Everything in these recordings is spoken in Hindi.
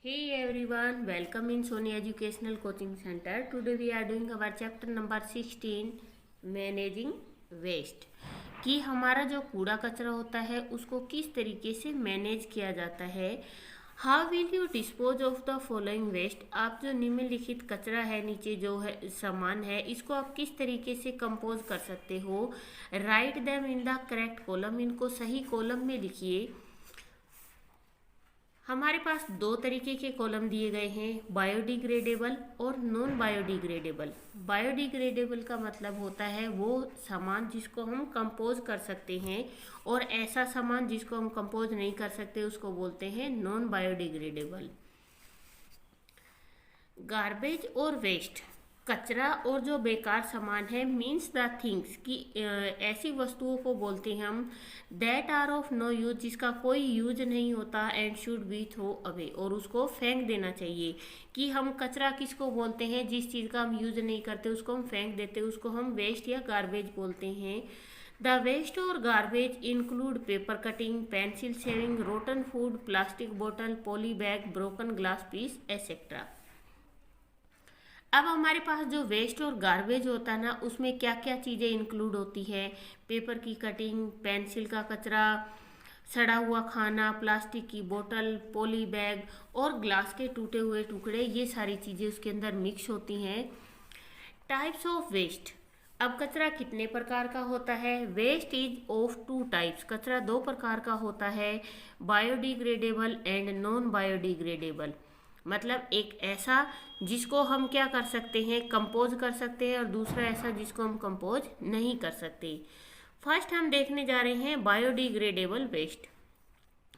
Hey everyone, welcome in Sony Educational Coaching Center. Today we are doing our chapter number 16, Managing Waste. कि हमारा जो कूड़ा कचरा होता है उसको किस तरीके से मैनेज किया जाता है. How will you dispose of the following waste. आप जो निम्नलिखित कचरा है, नीचे जो है सामान है, इसको आप किस तरीके से कंपोज कर सकते हो. Write them in the correct column. इनको सही कॉलम में लिखिए. हमारे पास दो तरीके के कॉलम दिए गए हैं, बायोडिग्रेडेबल और नॉन बायोडिग्रेडेबल. बायोडिग्रेडेबल का मतलब होता है वो सामान जिसको हम कंपोज कर सकते हैं, और ऐसा सामान जिसको हम कंपोज नहीं कर सकते उसको बोलते हैं नॉन बायोडिग्रेडेबल. गार्बेज और वेस्ट, कचरा और जो बेकार सामान है, मीन्स द थिंग्स कि ऐसी वस्तुओं को बोलते हैं हम that are of no use, जिसका कोई यूज नहीं होता, and should be throw away, और उसको फेंक देना चाहिए. कि हम कचरा किसको बोलते हैं, जिस चीज़ का हम यूज नहीं करते उसको हम फेंक देते, उसको हम वेस्ट या गार्बेज बोलते हैं. द वेस्ट और garbage include paper cutting, pencil shaving, rotten food, plastic बोतल, poly bag, broken glass piece etcetera. अब हमारे पास जो वेस्ट और गार्बेज होता है ना, उसमें क्या क्या चीज़ें इंक्लूड होती है. पेपर की कटिंग, पेंसिल का कचरा, सड़ा हुआ खाना, प्लास्टिक की बोतल, पॉली बैग और ग्लास के टूटे हुए टुकड़े, ये सारी चीज़ें उसके अंदर मिक्स होती हैं. Types of waste. अब कचरा कितने प्रकार का होता है. Waste is of two types. कचरा दो प्रकार का होता है, बायोडिग्रेडेबल एंड नॉन बायोडिग्रेडेबल. मतलब एक ऐसा जिसको हम क्या कर सकते हैं, कंपोज कर सकते हैं, और दूसरा ऐसा जिसको हम कंपोज नहीं कर सकते. फर्स्ट हम देखने जा रहे हैं biodegradable waste.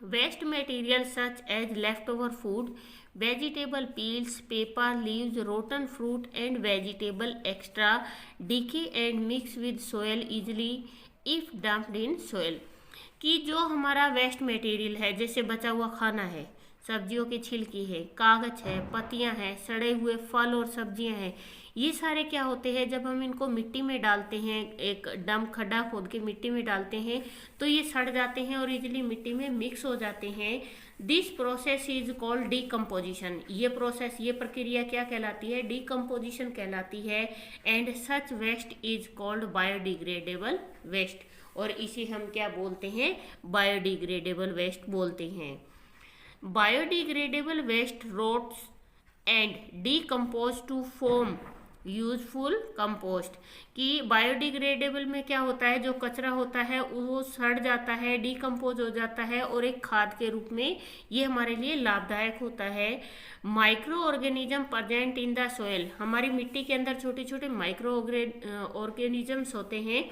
Waste material such as left over food, vegetable peels, paper leaves, rotten fruit and vegetable extra decay and mix with soil easily if dumped in soil. कि जो हमारा वेस्ट मटेरियल है, जैसे बचा हुआ खाना है, सब्जियों के छिलकी है, कागज है, पत्तियां हैं, सड़े हुए फल और सब्जियां हैं, ये सारे क्या होते हैं, जब हम इनको मिट्टी में डालते हैं, एक डंप खड्डा खोद के मिट्टी में डालते हैं, तो ये सड़ जाते हैं और इजीली मिट्टी में मिक्स हो जाते हैं. This process is called decomposition. ये प्रोसेस, ये प्रक्रिया क्या कहलाती है, डीकम्पोजिशन कहलाती है. And such waste is called biodegradable waste. और इसे हम क्या बोलते हैं, बायोडिग्रेडेबल वेस्ट बोलते हैं. Biodegradable waste rots and decompose to form useful compost. कि बायोडिग्रेडेबल में क्या होता है, जो कचरा होता है वो सड़ जाता है, डीकम्पोज हो जाता है, और एक खाद के रूप में ये हमारे लिए लाभदायक होता है. Micro organism present in the soil. हमारी मिट्टी के अंदर छोटे छोटे माइक्रो ऑर्गेनिजम्स होते हैं.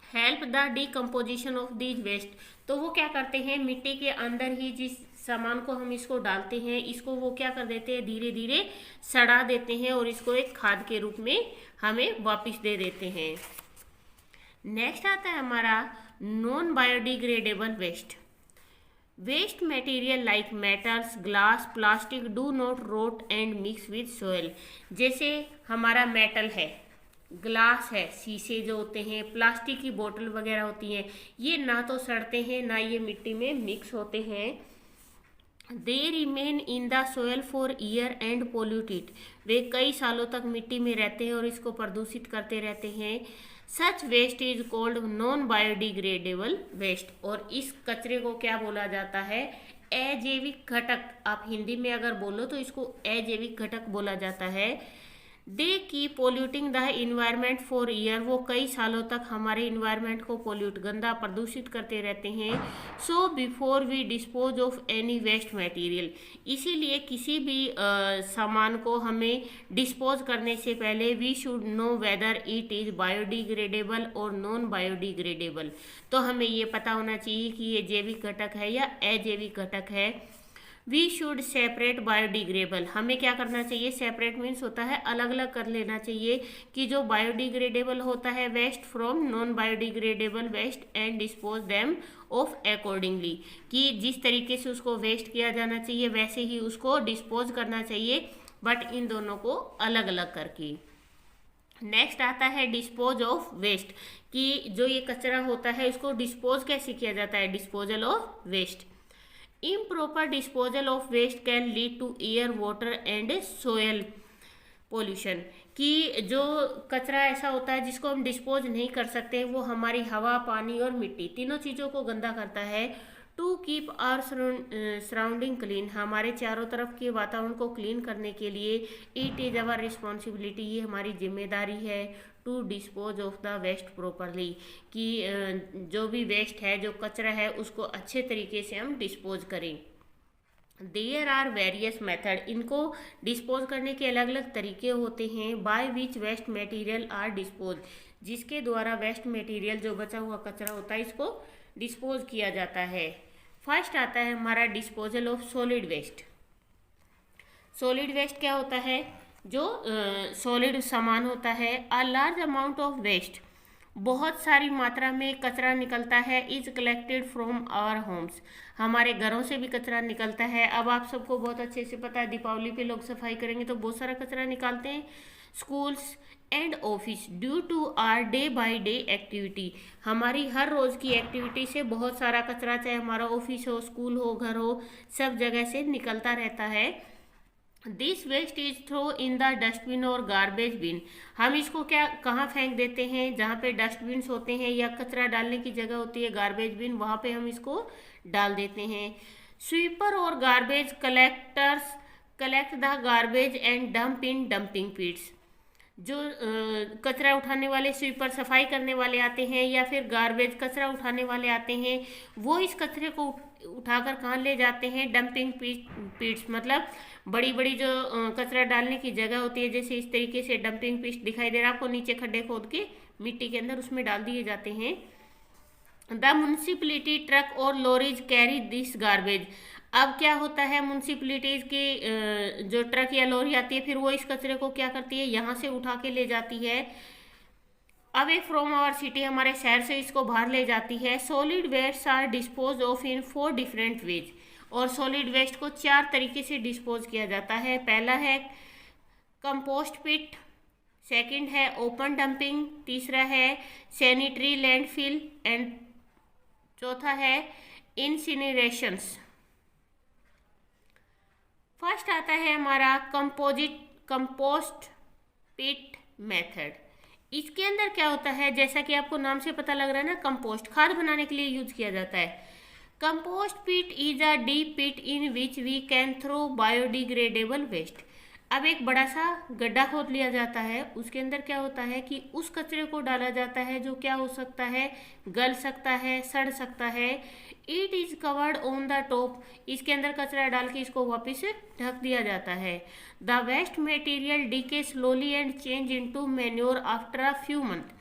Help the decomposition of these waste. तो वो क्या करते हैं, मिट्टी के अंदर ही जिस सामान को हम इसको डालते हैं, इसको वो क्या कर देते हैं, धीरे धीरे सड़ा देते हैं, और इसको एक खाद के रूप में हमें वापस दे देते हैं. नेक्स्ट आता है हमारा non biodegradable waste. Waste material like metals, glass, plastic do not rot and mix with soil. जैसे हमारा मेटल है, ग्लास है, शीशे जो होते हैं, प्लास्टिक की बोतल वगैरह होती हैं, ये ना तो सड़ते हैं ना ये मिट्टी में मिक्स होते हैं. They remain in the soil for year and polluted. वे कई सालों तक मिट्टी में रहते हैं और इसको प्रदूषित करते रहते हैं. Such waste is called non biodegradable waste. और इस कचरे को क्या बोला जाता है, अजैविक घटक. आप हिंदी में अगर बोलो तो इसको अजैविक घटक बोला जाता है. दे की polluting the environment for year. वो कई सालों तक हमारे इन्वायरमेंट को पोल्यूट, गंदा, प्रदूषित करते रहते हैं. So before we dispose of any waste material. इसीलिए किसी भी सामान को हमें डिस्पोज करने से पहले we should know whether it is biodegradable और नॉन बायोडिग्रेडेबल. तो हमें ये पता होना चाहिए कि ये जैविक घटक है या अजैविक घटक है. We should separate biodegradable. हमें क्या करना चाहिए, सेपरेट मीन्स होता है अलग अलग कर लेना चाहिए, कि जो बायोडिग्रेडेबल होता है waste from non biodegradable waste and dispose them of accordingly. कि जिस तरीके से उसको वेस्ट किया जाना चाहिए वैसे ही उसको डिस्पोज करना चाहिए, बट इन दोनों को अलग अलग करके. नेक्स्ट आता है डिस्पोज ऑफ वेस्ट. कि जो ये कचरा होता है इसको डिस्पोज कैसे किया जाता है, disposal of waste. Improper disposal of waste can lead to air water and soil pollution, कि जो कचरा ऐसा होता है जिसको हम डिस्पोज नहीं कर सकते, वो हमारी हवा, पानी और मिट्टी तीनों चीज़ों को गंदा करता है। To keep our surrounding clean, हमारे चारों तरफ के वातावरण को क्लीन करने के लिए इट इज़ अवर रिस्पॉन्सिबिलिटी, ये हमारी जिम्मेदारी है। To dispose of the waste properly, कि जो भी वेस्ट है, जो कचरा है, उसको अच्छे तरीके से हम डिस्पोज करें। देयर आर वेरियस मेथड, इनको डिस्पोज करने के अलग अलग तरीके होते हैं। By which waste material are dispose, जिसके द्वारा वेस्ट मटेरियल, जो बचा हुआ कचरा होता है, इसको डिस्पोज किया जाता है। फर्स्ट आता है हमारा disposal of solid waste. Solid waste क्या होता है? जो सॉलिड सामान होता है। A large amount of waste, बहुत सारी मात्रा में कचरा निकलता है। Is collected from our homes, हमारे घरों से भी कचरा निकलता है। अब आप सबको बहुत अच्छे से पता है, दीपावली पे लोग सफाई करेंगे तो बहुत सारा कचरा निकालते हैं। Schools and office, due to our day by day activity, हमारी हर रोज़ की एक्टिविटी से बहुत सारा कचरा, चाहे हमारा ऑफिस हो, स्कूल हो, घर हो, सब जगह से निकलता रहता है। This waste is throw in the dustbin और गार्बेज बिन, हम इसको कहाँ फेंक देते हैं? जहाँ पे डस्टबिन होते हैं या कचरा डालने की जगह होती है गार्बेज बिन, वहाँ पे हम इसको डाल देते हैं। स्वीपर और garbage collectors collect the garbage and dump in dumping pits, जो कचरा उठाने वाले स्वीपर, सफाई करने वाले आते हैं, या फिर गार्बेज कचरा उठाने वाले आते हैं, वो इस कचरे को उठाकर कहाँ ले जाते हैं? डंपिंग पिट्स, मतलब बड़ी बड़ी जो कचरा डालने की जगह होती है, जैसे इस तरीके से डंपिंग पिट्स दिखाई दे रहा है आपको, नीचे खड्डे खोद के मिट्टी के अंदर उसमें डाल दिए जाते हैं। द म्यूनिसिपलिटी ट्रक और लॉरीज कैरी दिस गार्बेज, अब क्या होता है, म्यूनिसिपलिटीज की जो ट्रक या लॉरी आती है, फिर वो इस कचरे को क्या करती है? यहाँ से उठा के ले जाती है। अवे फ्रॉम आवर सिटी, हमारे शहर से इसको बाहर ले जाती है। Solid waste are dispose of in 4 different ways, और सॉलिड वेस्ट को 4 तरीके से डिस्पोज किया जाता है। पहला है कंपोस्ट पिट, सेकंड है ओपन डंपिंग, तीसरा है सैनिटरी लैंडफिल, एंड चौथा है इंसिनरेशंस। फर्स्ट आता है हमारा कंपोस्ट पिट मेथड। इसके अंदर क्या होता है, जैसा कि आपको नाम से पता लग रहा है ना, कंपोस्ट खाद बनाने के लिए यूज किया जाता है। Compost pit is a deep pit in which we can throw biodegradable waste, अब एक बड़ा सा गड्ढा खोद लिया जाता है, उसके अंदर क्या होता है कि उस कचरे को डाला जाता है जो क्या हो सकता है? गल सकता है, सड़ सकता है। It is covered on the top, इसके अंदर कचरा डाल के इसको वापस ढक दिया जाता है। The waste material decay slowly and change into manure after a few month,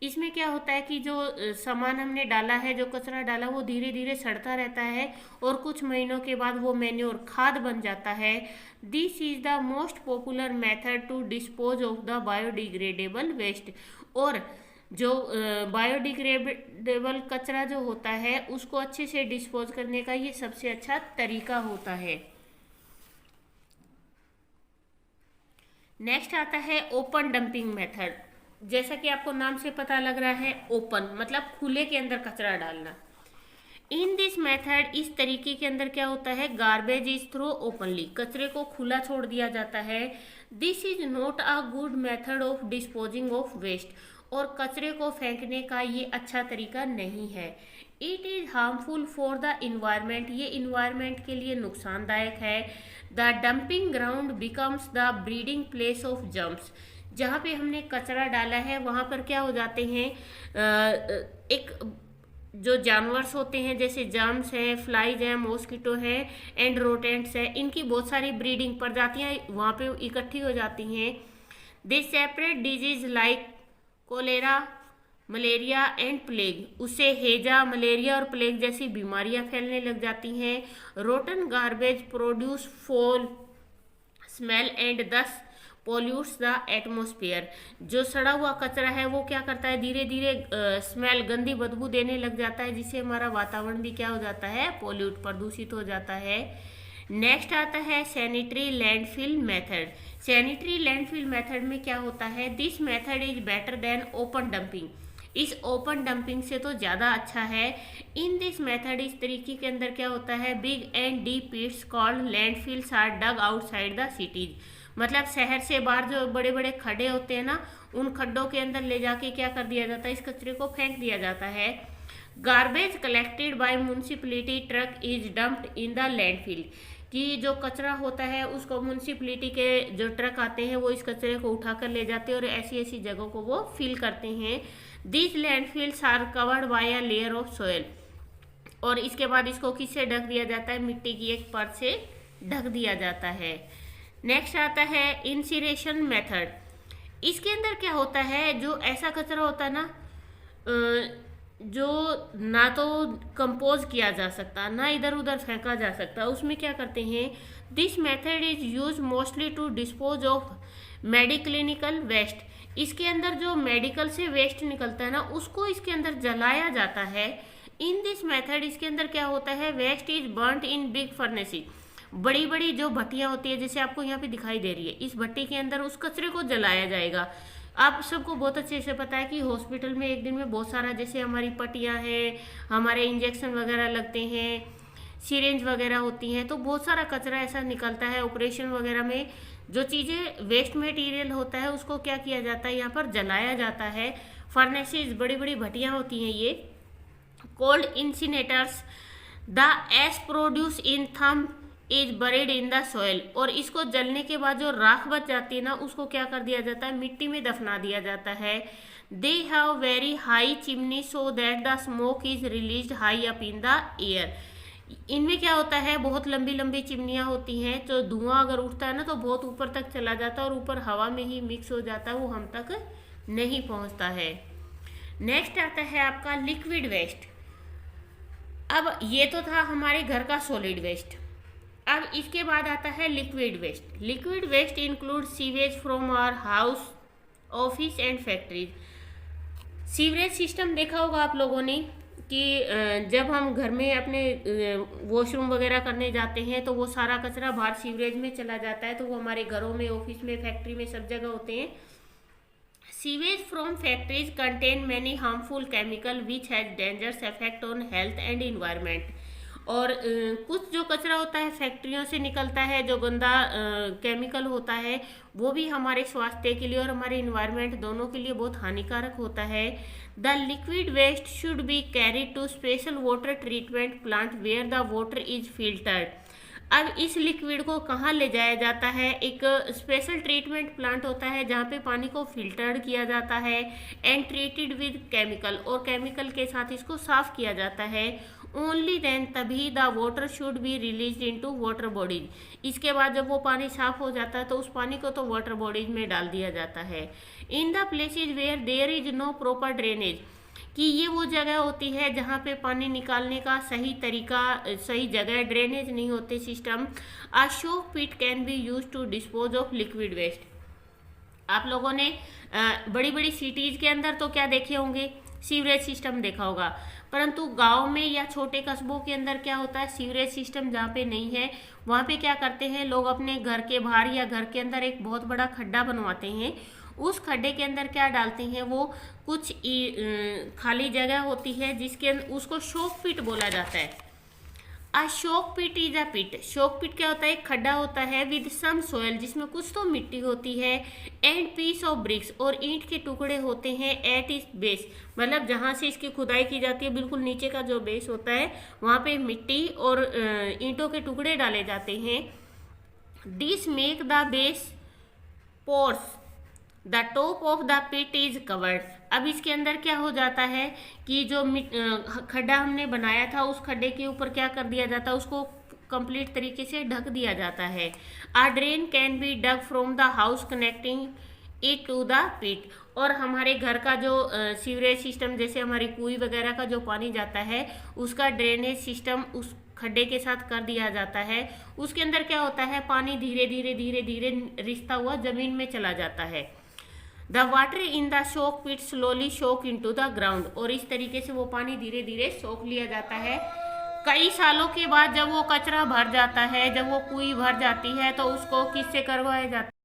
इसमें क्या होता है कि जो सामान हमने डाला है, जो कचरा डाला, वो धीरे धीरे सड़ता रहता है और कुछ महीनों के बाद वो मैन्योर खाद बन जाता है। This is the most popular method to dispose of the biodegradable waste, और जो बायोडिग्रेडेबल कचरा जो होता है उसको अच्छे से डिस्पोज करने का ये सबसे अच्छा तरीका होता है। नेक्स्ट आता है ओपन डंपिंग मेथड। जैसा कि आपको नाम से पता लग रहा है, ओपन मतलब खुले के अंदर कचरा डालना। इन दिस मेथड, इस तरीके के अंदर क्या होता है, गार्बेज इज थ्रो ओपनली, कचरे को खुला छोड़ दिया जाता है। This is not a good method of disposing of waste, और कचरे को फेंकने का ये अच्छा तरीका नहीं है। It is harmful for the environment, ये इन्वायरमेंट के लिए नुकसानदायक है। The dumping ground becomes the breeding place of germs, जहाँ पे हमने कचरा डाला है वहाँ पर क्या हो जाते हैं, एक जो जानवर्स होते हैं जैसे जर्म्स हैं, फ्लाइज हैं, मॉस्किटो हैं, एंड रोटेंट्स हैं, इनकी बहुत सारी ब्रीडिंग प्रजातियाँ वहाँ पे इकट्ठी हो जाती हैं। They separate disease like cholera, malaria and plague, उससे हेजा, मलेरिया और प्लेग जैसी बीमारियां फैलने लग जाती हैं। Rotten garbage produce fall smell and दस पोल्यूट्स द एटमोस्फियर, जो सड़ा हुआ कचरा है वो क्या करता है, धीरे धीरे स्मेल, गंदी बदबू देने लग जाता है, जिससे हमारा वातावरण भी क्या हो जाता है, पोल्यूट, प्रदूषित हो जाता है। नेक्स्ट आता है sanitary landfill method. Sanitary landfill method में क्या होता है, this method is better than open dumping, इस ओपन डंपिंग से तो ज़्यादा अच्छा है। इन दिस मेथड, इस तरीके के अंदर क्या होता है, big and deep pits called landfills are dug outside the cities. मतलब शहर से बाहर जो बड़े बड़े खड्डे होते हैं ना, उन खड्डों के अंदर ले जाके क्या कर दिया जाता है, इस कचरे को फेंक दिया जाता है। Garbage collected by municipality truck is dumped in the landfill, कि जो कचरा होता है उसको म्यूनिसिपैलिटी के जो ट्रक आते हैं वो इस कचरे को उठाकर ले जाते हैं और ऐसी ऐसी जगहों को वो फिल करते हैं। This landfills are covered by a layer of soil, और इसके बाद इसको किससे ढक दिया जाता है, मिट्टी की एक परत से ढक दिया जाता है। नेक्स्ट आता है इंसिनेरेशन मेथड। इसके अंदर क्या होता है, जो ऐसा कचरा होता है ना जो ना तो कंपोज किया जा सकता, ना इधर उधर फेंका जा सकता, उसमें क्या करते हैं, this method is use mostly to dispose of medical clinical waste. इसके अंदर जो मेडिकल से वेस्ट निकलता है ना, उसको इसके अंदर जलाया जाता है। इन दिस मेथड, इसके अंदर क्या होता है, waste is burnt in big furnaces, बड़ी बड़ी जो भट्टियाँ होती है, जैसे आपको यहाँ पे दिखाई दे रही है, इस भट्टी के अंदर उस कचरे को जलाया जाएगा। आप सबको बहुत अच्छे से पता है कि हॉस्पिटल में एक दिन में बहुत सारा, जैसे हमारी पट्टियाँ हैं, हमारे इंजेक्शन वगैरह लगते हैं, सिरिंज वगैरह होती हैं, तो बहुत सारा कचरा ऐसा निकलता है। ऑपरेशन वगैरह में जो चीज़ें वेस्ट मटेरियल होता है उसको क्या किया जाता है, यहाँ पर जलाया जाता है। फर्नेसेस, बड़ी बड़ी भट्टियाँ होती हैं ये, called incinerators. The ash produce in them is buried in the soil, और इसको जलने के बाद जो राख बच जाती है ना, उसको क्या कर दिया जाता है, मिट्टी में दफना दिया जाता है। They have very high chimney so that the smoke is released high up in the air. इनमें क्या होता है, बहुत लंबी लंबी चिमनियाँ होती हैं, तो धुआं अगर उठता है ना तो बहुत ऊपर तक चला जाता है और ऊपर हवा में ही मिक्स हो जाता है, वो हम तक नहीं पहुँचता है। नेक्स्ट आता है आपका लिक्विड वेस्ट। अब ये तो था हमारे घर का सॉलिड वेस्ट। अब इसके बाद आता है liquid waste. Liquid waste include sewage from our house, office and factories. Sewerage system देखा होगा आप लोगों ने कि जब हम घर में अपने वॉशरूम वगैरह करने जाते हैं तो वो सारा कचरा बाहर सीवरेज में चला जाता है, तो वो हमारे घरों में, ऑफिस में, फैक्ट्री में, सब जगह होते हैं। Sewage from factories contain many harmful chemical which has dangerous effect on health and environment. और कुछ जो कचरा होता है फैक्ट्रियों से निकलता है, जो गंदा केमिकल होता है, वो भी हमारे स्वास्थ्य के लिए और हमारे इन्वायरमेंट दोनों के लिए बहुत हानिकारक होता है। The liquid waste should be carried to special water treatment plant where the water is filtered. अब इस लिक्विड को कहाँ ले जाया जाता है, एक स्पेशल ट्रीटमेंट प्लांट होता है जहाँ पे पानी को फिल्टर्ड किया जाता है एंड ट्रीटेड विद केमिकल, और केमिकल के साथ इसको साफ किया जाता है। ओनली देन, तभी the water should be release into water bodies. इसके बाद जब वो पानी साफ हो जाता है तो उस पानी को तो वाटर बॉडीज में डाल दिया जाता है। In the places where there is no proper drainage, कि ये वो जगह होती है जहाँ पे पानी निकालने का सही तरीका, सही जगह, ड्रेनेज नहीं होते system. A soak pit can be use to dispose of liquid waste. आप लोगों ने बड़ी बड़ी सिटीज़ के अंदर तो क्या देखे होंगे, सीवरेज सिस्टम देखा होगा, परंतु गांव में या छोटे कस्बों के अंदर क्या होता है, सीवरेज सिस्टम जहाँ पे नहीं है वहाँ पे क्या करते हैं लोग, अपने घर के बाहर या घर के अंदर एक बहुत बड़ा खड्डा बनवाते हैं। उस खड्डे के अंदर क्या डालते हैं, वो कुछ खाली जगह होती है जिसके उसको शोक पिट बोला जाता है। अ शोक पिट इज अ पिट। शोक पिट क्या होता है, एक खड्डा होता है विद सम सोयल, जिसमें कुछ तो मिट्टी होती है, एंड पीस ऑफ ब्रिक्स, और ईंट के टुकड़े होते हैं एट इस बेस, मतलब जहाँ से इसकी खुदाई की जाती है बिल्कुल नीचे का जो बेस होता है वहाँ पे मिट्टी और ईंटों के टुकड़े डाले जाते हैं। This make the base pores, the top of the pit is covered. अब इसके अंदर क्या हो जाता है कि जो खड्डा हमने बनाया था उस खड्डे के ऊपर क्या कर दिया जाता है, उसको कंप्लीट तरीके से ढक दिया जाता है। A drain can be dug from the house connecting it to the pit, और हमारे घर का जो सीवरेज सिस्टम, जैसे हमारी कुई वगैरह का जो पानी जाता है उसका ड्रेनेज सिस्टम उस खड्डे के साथ कर दिया जाता है। उसके अंदर क्या होता है, पानी धीरे धीरे धीरे धीरे रिसता हुआ जमीन में चला जाता है। द वाटर इन द शोक पिट स्लोली शोक इनटू द ग्राउंड, और इस तरीके से वो पानी धीरे धीरे सोख लिया जाता है। कई सालों के बाद जब वो कचरा भर जाता है, जब वो कुई भर जाती है, तो उसको किससे करवाया जाता है,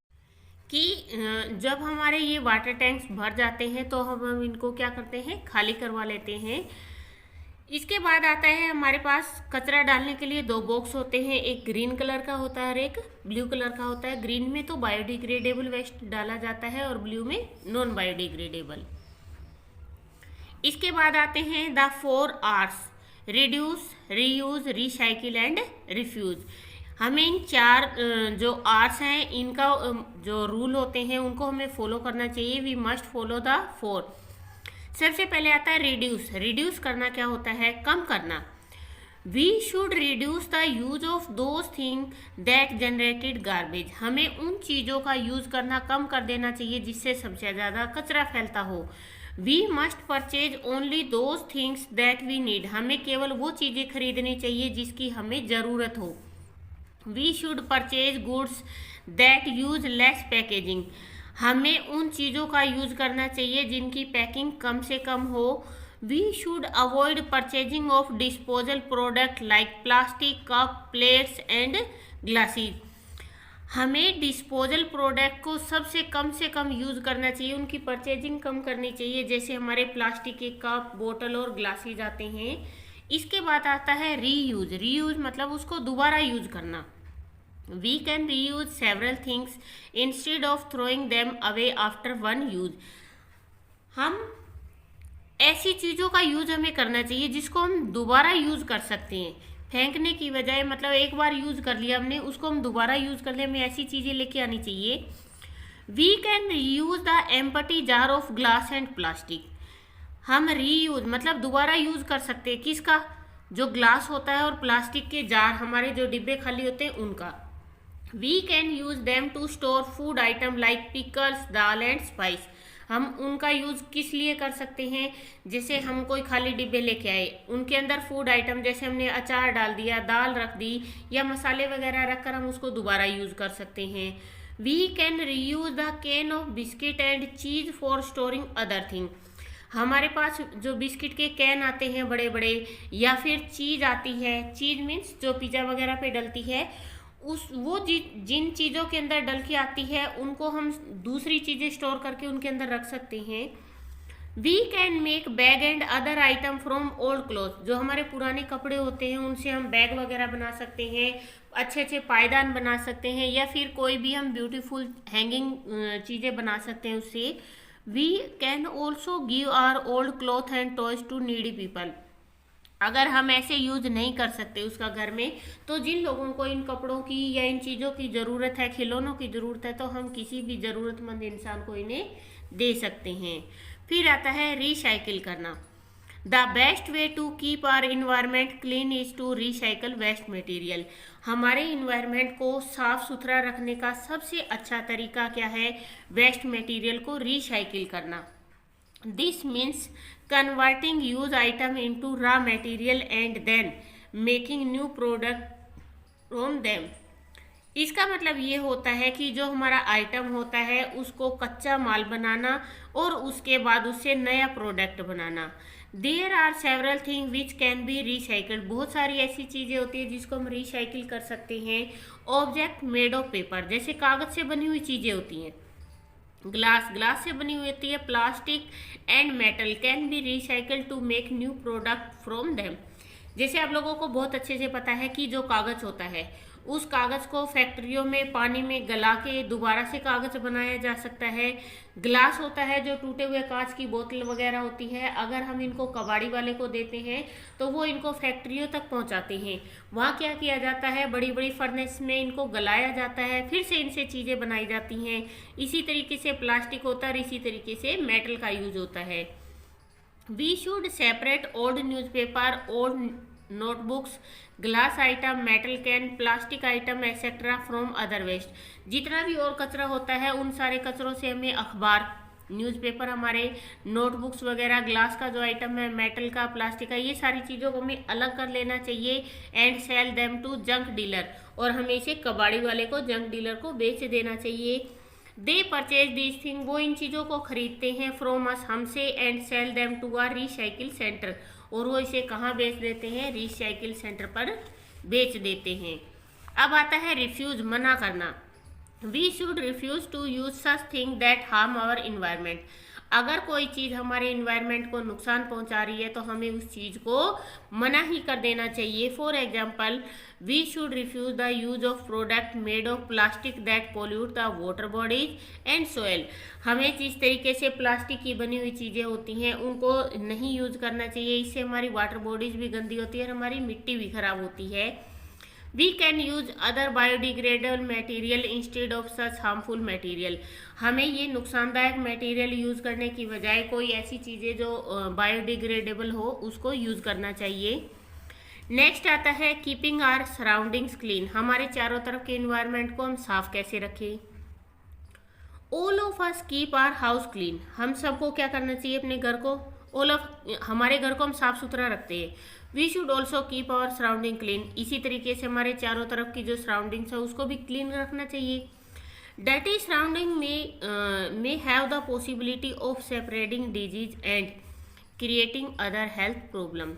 कि जब हमारे ये वाटर टैंक्स भर जाते हैं तो हम इनको क्या करते हैं, खाली करवा लेते हैं। इसके बाद आता है हमारे पास कचरा डालने के लिए दो बॉक्स होते हैं, एक ग्रीन कलर का होता है और एक ब्लू कलर का होता है। ग्रीन में तो बायोडिग्रेडेबल वेस्ट डाला जाता है और ब्लू में नॉन बायोडिग्रेडेबल। इसके बाद आते हैं the 4 R's, reduce, reuse, recycle and refuse. हमें इन 4 जो आर्स हैं इनका जो रूल होते हैं उनको हमें फॉलो करना चाहिए। We must follow the 4। सबसे पहले आता है रिड्यूस। रिड्यूस करना क्या होता है, कम करना। We should reduce the use of those thing that generated garbage. हमें उन चीज़ों का यूज करना कम कर देना चाहिए जिससे सबसे ज़्यादा कचरा फैलता हो। We must purchase only those things that we need. हमें केवल वो चीज़ें खरीदनी चाहिए जिसकी हमें ज़रूरत हो। We should purchase goods that use less packaging. हमें उन चीज़ों का यूज करना चाहिए जिनकी पैकिंग कम से कम हो। We should avoid purchasing of disposal product like plastic, cup, plates and glasses. हमें डिस्पोजल प्रोडक्ट को सबसे कम से कम यूज़ करना चाहिए, उनकी परचेजिंग कम करनी चाहिए, जैसे हमारे प्लास्टिक के कप, बोतल और ग्लासेस आते हैं। इसके बाद आता है रीयूज। रीयूज मतलब उसको दोबारा यूज करना। We can reuse several things instead of throwing them away after one use. हम ऐसी चीज़ों का यूज हमें करना चाहिए जिसको हम दोबारा यूज कर सकते हैं, फेंकने की बजाय। मतलब एक बार यूज कर लिया हमने, उसको हम दोबारा यूज कर ले, हमें ऐसी चीज़ें लेके आनी चाहिए। We can reuse the empty jar of glass and plastic. हम रीयूज मतलब दोबारा यूज कर सकते हैं किसका, जो ग्लास होता है और प्लास्टिक के जार, हमारे जो डिब्बे खाली होते हैं उनका। We can use them to store food item like pickles, dal and spice. हम उनका यूज़ किस लिए कर सकते हैं, जैसे हम कोई खाली डिब्बे लेके आए, उनके अंदर फूड आइटम जैसे हमने अचार डाल दिया, दाल रख दी या मसाले वगैरह रखकर हम उसको दोबारा यूज़ कर सकते हैं। We can reuse the can of biscuit and cheese for storing other thing. हमारे पास जो बिस्किट के कैन आते हैं बड़े बड़े, या फिर चीज़ आती है, चीज़ मीन्स जो पिज़्ज़ा वगैरह पे डलती है, जिन चीज़ों के अंदर डल के आती है उनको हम दूसरी चीज़ें स्टोर करके उनके अंदर रख सकते हैं। We can make bag and other item from old cloth. जो हमारे पुराने कपड़े होते हैं उनसे हम बैग वगैरह बना सकते हैं, अच्छे अच्छे पायदान बना सकते हैं, या फिर कोई भी हम ब्यूटीफुल हैंगिंग चीज़ें बना सकते हैं उससे। We can also give our old cloth and toys to needy people. अगर हम ऐसे यूज नहीं कर सकते उसका घर में, तो जिन लोगों को इन कपड़ों की या इन चीज़ों की ज़रूरत है, खिलौनों की ज़रूरत है, तो हम किसी भी ज़रूरतमंद इंसान को इन्हें दे सकते हैं। फिर आता है रिसाइकिल करना। The best way to keep our environment clean is to recycle waste material. हमारे इन्वायरमेंट को साफ सुथरा रखने का सबसे अच्छा तरीका क्या है, वेस्ट मटेरियल को रिसाइकिल करना। This means converting used item into raw material and then making new product from them। इसका मतलब ये होता है कि जो हमारा आइटम होता है उसको कच्चा माल बनाना और उसके बाद उससे नया प्रोडक्ट बनाना। There are several thing which can be recycled. बहुत सारी ऐसी चीज़ें होती है जिसको हम रिसाइकिल कर सकते हैं। ऑब्जेक्ट मेड ऑफ पेपर, जैसे कागज़ से बनी हुई चीज़ें होती हैं। ग्लास से बनी हुई होती है। Plastic and metal can be recycle to make new product from them. जैसे आप लोगों को बहुत अच्छे से पता है कि जो कागज़ होता है उस कागज़ को फैक्ट्रियों में पानी में गला के दोबारा से कागज़ बनाया जा सकता है। ग्लास होता है जो टूटे हुए कांच की बोतल वगैरह होती है, अगर हम इनको कबाड़ी वाले को देते हैं तो वो इनको फैक्ट्रियों तक पहुंचाते हैं। वहाँ क्या किया जाता है, बड़ी बड़ी फर्नेस में इनको गलाया जाता है, फिर से इनसे चीज़ें बनाई जाती हैं। इसी तरीके से प्लास्टिक होता है और इसी तरीके से मेटल का यूज होता है। We should separate old newspaper, old notebooks, glass item, metal can, plastic item etcetera from other waste. जितना भी और कचरा होता है उन सारे कचरों से हमें अखबार, न्यूज़पेपर, हमारे नोटबुक्स वगैरह, ग्लास का जो आइटम है, मेटल का, प्लास्टिक का, ये सारी चीज़ों को हमें अलग कर लेना चाहिए। And sell them to junk dealer, और हमें इसे कबाड़ी वाले को, जंक डीलर को बेच देना चाहिए। दे परचेज दिस थिंग, वो इन चीज़ों को खरीदते हैं फ्रॉम अस, हमसे, and sell them to our recycle centre, और वो इसे कहाँ बेच देते हैं, रिसाइकिल सेंटर पर बेच देते हैं। अब आता है रिफ्यूज, मना करना। We should refuse to use such thing that harm our environment. अगर कोई चीज़ हमारे इन्वायरमेंट को नुकसान पहुंचा रही है तो हमें उस चीज़ को मना ही कर देना चाहिए। For example, we should refuse the use of product made of plastic that pollute the water bodies and soil. हमें जिस तरीके से प्लास्टिक की बनी हुई चीज़ें होती हैं उनको नहीं यूज करना चाहिए। इससे हमारी वाटर बॉडीज भी गंदी होती है और हमारी मिट्टी भी खराब होती है। We can use other biodegradable material instead of such harmful material। हमें ये नुकसानदायक मटेरियल यूज़ करने की बजाय कोई ऐसी चीज़ें जो बायोडिग्रेडेबल हो उसको यूज़ करना चाहिए। नेक्स्ट आता है कीपिंग आवर सराउंडिंग्स क्लीन। हमारे चारों तरफ के इन्वायरमेंट को हम साफ कैसे रखें। All of us keep our house clean. हम सबको क्या करना चाहिए, अपने घर को हमारे घर को हम साफ सुथरा रखते हैं। We should also keep our surrounding clean. इसी तरीके से हमारे चारों तरफ की जो सराउंडिंग्स है उसको भी क्लीन रखना चाहिए। डर्टी सराउंडिंग में have the possibility of separating disease and creating other health problem.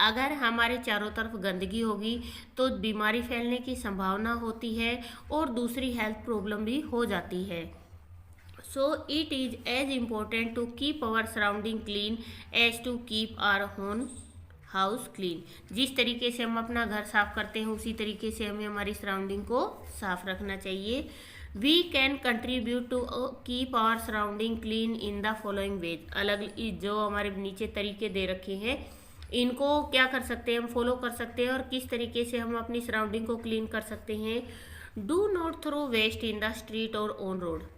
अगर हमारे चारों तरफ गंदगी होगी तो बीमारी फैलने की संभावना होती है और दूसरी हेल्थ प्रॉब्लम भी हो जाती है। So it is as important to keep our surrounding clean as to keep our own house clean। जिस तरीके से हम अपना घर साफ करते हैं उसी तरीके से हमें हमारी सराउंडिंग को साफ रखना चाहिए। We can contribute to keep our surrounding clean in the following ways। अलग जो हमारे नीचे तरीके दे रखे हैं इनको क्या कर सकते हैं, हम फॉलो कर सकते हैं और किस तरीके से हम अपनी सराउंडिंग को क्लीन कर सकते हैं। Do not throw waste in the street और ऑन रोड।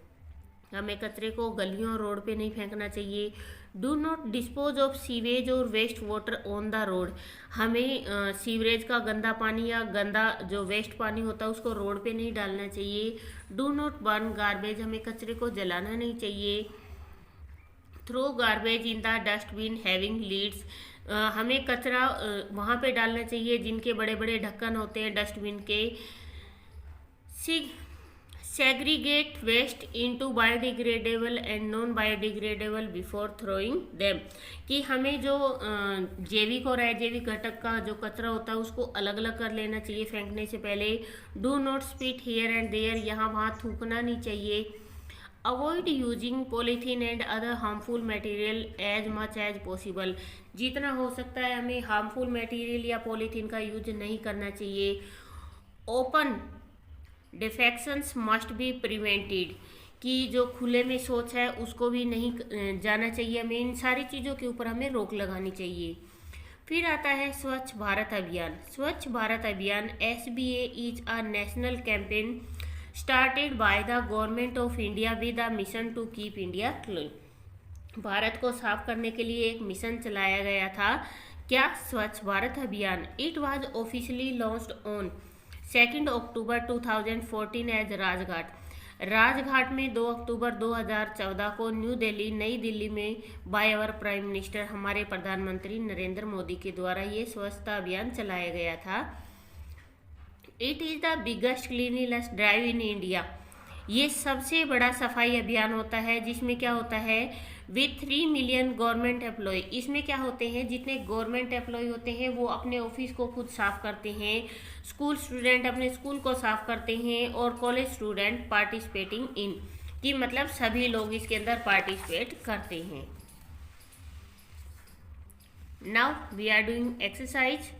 हमें कचरे को गलियों और रोड पे नहीं फेंकना चाहिए। Do not dispose of sewage और waste water on the road. हमें सीवरेज का गंदा पानी या गंदा जो वेस्ट पानी होता है उसको रोड पे नहीं डालना चाहिए। Do not burn garbage. हमें कचरे को जलाना नहीं चाहिए। Throw garbage in the dustbin having lids. हमें कचरा वहाँ पे डालना चाहिए जिनके बड़े बड़े ढक्कन होते हैं डस्टबिन के। Segregate waste into biodegradable and non biodegradable before throwing them. कि हमें जो जैविक और अजैविक घटक का जो कचरा होता है उसको अलग अलग कर लेना चाहिए फेंकने से पहले। Do not spit here and there. यहाँ वहाँ थूकना नहीं चाहिए। Avoid using polythene and other harmful material as much as possible. जितना हो सकता है हमें हार्मफुल मटेरियल या पॉलीथीन का यूज नहीं करना चाहिए। Open defecations must be prevented. कि जो खुले में शौच है उसको भी नहीं जाना चाहिए। हमें इन सारी चीज़ों के ऊपर हमें रोक लगानी चाहिए। फिर आता है स्वच्छ भारत अभियान। Swachh Bharat Abhiyan SBA is a national campaign started by the government of India with a mission to keep India clean. Bharat को साफ करने के लिए एक मिशन चलाया गया था। क्या? Swachh Bharat Abhiyan. It was officially launched on 2 October 2014 as Rajghat. Rajghat में 2 अक्टूबर 2014 को नई दिल्ली में बाय आवर प्राइम मिनिस्टर हमारे प्रधानमंत्री नरेंद्र मोदी के द्वारा ये स्वच्छता अभियान चलाया गया था। It is the biggest cleanliness drive in India. ये सबसे बड़ा सफाई अभियान होता है जिसमें क्या होता है विथ 3 मिलियन गवर्नमेंट एम्प्लॉय। इसमें क्या होते हैं जितने गवर्नमेंट एम्प्लॉय होते हैं वो अपने ऑफिस को खुद साफ करते हैं। स्कूल स्टूडेंट अपने स्कूल को साफ करते हैं और कॉलेज स्टूडेंट पार्टिसिपेटिंग इन कि मतलब सभी लोग इसके अंदर पार्टिसिपेट करते हैं। Now we are doing exercise.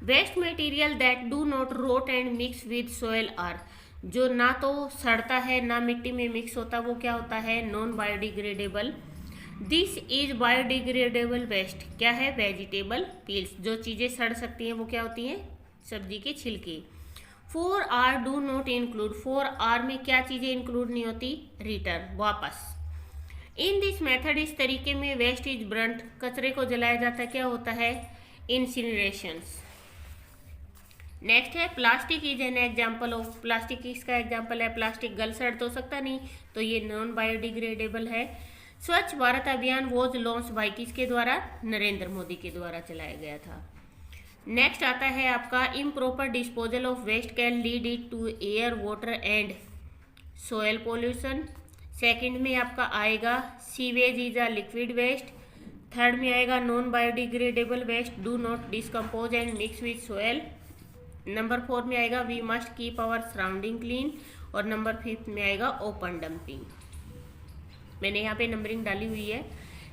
Waste material that do not rot and mix with soil are. जो ना तो सड़ता है ना मिट्टी में मिक्स होता वो क्या होता है non biodegradable. This is biodegradable waste. क्या है? Vegetable peels. जो चीज़ें सड़ सकती हैं वो क्या होती हैं? सब्जी के छिलके। 4R do not include. 4R में क्या चीज़ें इंक्लूड नहीं होती? रिटर्न, वापस। इन दिस मेथड, इस तरीके में वेस्ट इज ब्रंट, कचरे को जलाया जाता है। क्या होता है? इंसिनरेशंस। नेक्स्ट है plastic is an example of. Plastic किसका एग्जाम्पल है? प्लास्टिक गल सड़ तो सकता नहीं तो ये नॉन बायोडिग्रेडेबल है। स्वच्छ भारत अभियान वॉज लॉन्च बाय किसके द्वारा? नरेंद्र मोदी के द्वारा चलाया गया था। नेक्स्ट आता है आपका improper disposal of waste can lead it to air water and soil pollution. Second में आपका आएगा sewage is a liquid waste. Third में आएगा non biodegradable waste do not decompose and mix with soil. Number 4 में आएगा we must keep our surrounding clean, और नंबर 5 में आएगा ओपन डंपिंग। मैंने यहाँ पे नंबरिंग डाली हुई है।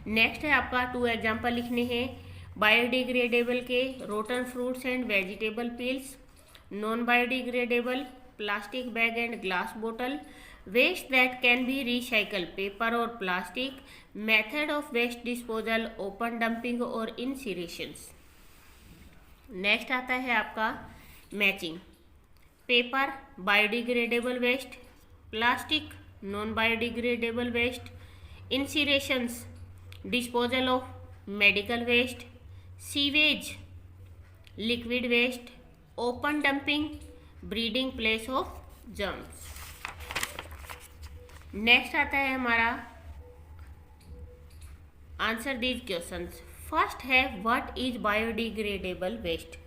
नेक्स्ट है आपका 2 एग्जाम्पल लिखने हैं बायोडिग्रेडेबल के, rotten fruits and vegetable peels, non biodegradable plastic bag and glass बोतल, waste that can be recycle paper और plastic, method of waste disposal, open dumping और इंसिरेशंस। नेक्स्ट आता है आपका matching, paper biodegradable waste, plastic non biodegradable waste, incinerations disposal of medical waste, sewage liquid waste, open dumping breeding place of germs. Next आता है हमारा आंसर दीज क्वेश्चंस। फर्स्ट है what is biodegradable waste?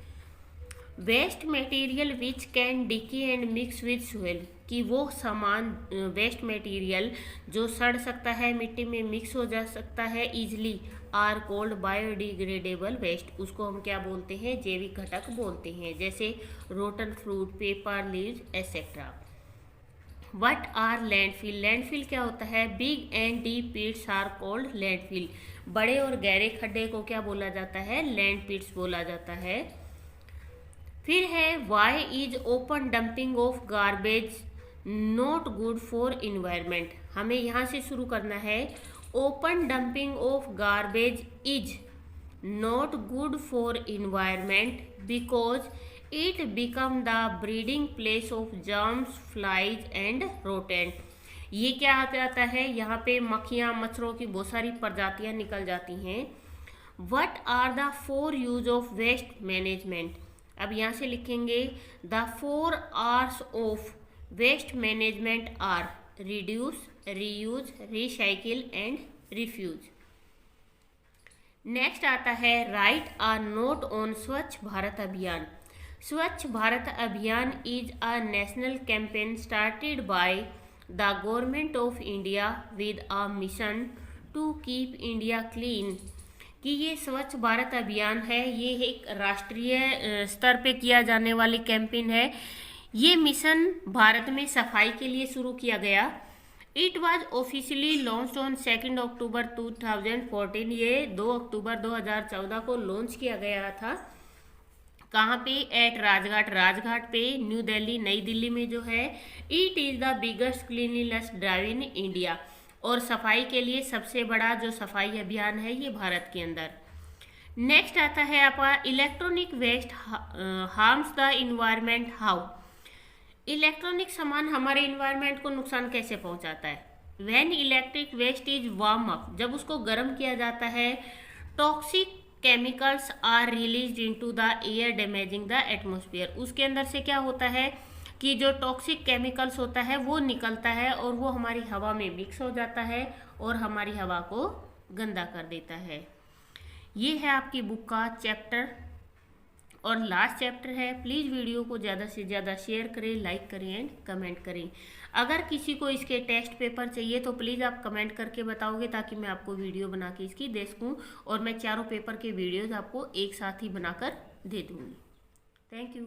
Waste material which can decay and mix with soil, कि वो सामान वेस्ट मटेरियल जो सड़ सकता है, मिट्टी में मिक्स हो जा सकता है easily, are called biodegradable waste. उसको हम क्या बोलते हैं? जैविक घटक बोलते हैं, जैसे rotten fruit, paper leaves etcetera. What are landfill? Landfill क्या होता है? Big and deep pits are called landfill. बड़े और गहरे खड्डे को क्या बोला जाता है? लैंड पिट्स बोला जाता है। फिर है why is open dumping of garbage not good for environment? हमें यहाँ से शुरू करना है। Open dumping of garbage is not good for environment because it become the breeding place of germs, flies and rodent. ये क्या आ जाता है? यहाँ पे मक्खियाँ, मच्छरों की बहुत सारी प्रजातियाँ निकल जाती हैं। What are the 4 uses of waste management? अब यहाँ से लिखेंगे the 4 R's of waste management are reduce, reuse, recycle and refuse. Next आता है राइट अ नोट ऑन स्वच्छ भारत अभियान। Swachh Bharat Abhiyan is a national campaign started by the government of India with a mission to keep India clean. कि ये स्वच्छ भारत अभियान है, ये एक राष्ट्रीय स्तर पे किया जाने वाली कैंपेन है। ये मिशन भारत में सफाई के लिए शुरू किया गया। It was officially launch on 2 October 2014। ये 2 अक्टूबर 2014 को लॉन्च किया गया था। कहाँ पे? एट राजघाट पे, न्यू दिल्ली, नई दिल्ली में जो है। It is the biggest cleanliness drive in India. और सफाई के लिए सबसे बड़ा जो सफाई अभियान है ये भारत के अंदर। नेक्स्ट आता है आपका electronic waste harms the environment how? Electronic सामान हमारे इन्वायरमेंट को नुकसान कैसे पहुंचाता है? When electric waste is warm up, जब उसको गर्म किया जाता है, toxic chemicals are release into the air damaging the atmosphere. उसके अंदर से क्या होता है कि जो टॉक्सिक केमिकल्स होता है वो निकलता है और वो हमारी हवा में मिक्स हो जाता है और हमारी हवा को गंदा कर देता है। ये है आपकी बुक का चैप्टर और लास्ट चैप्टर है। प्लीज़ वीडियो को ज़्यादा से ज़्यादा शेयर करें, लाइक करें एंड कमेंट करें। अगर किसी को इसके टेस्ट पेपर चाहिए तो प्लीज़ आप कमेंट करके बताओगे, ताकि मैं आपको वीडियो बना के इसकी दे सकूँ और मैं चारों पेपर के वीडियोज़ आपको एक साथ ही बनाकर दे दूँगी। Thank you.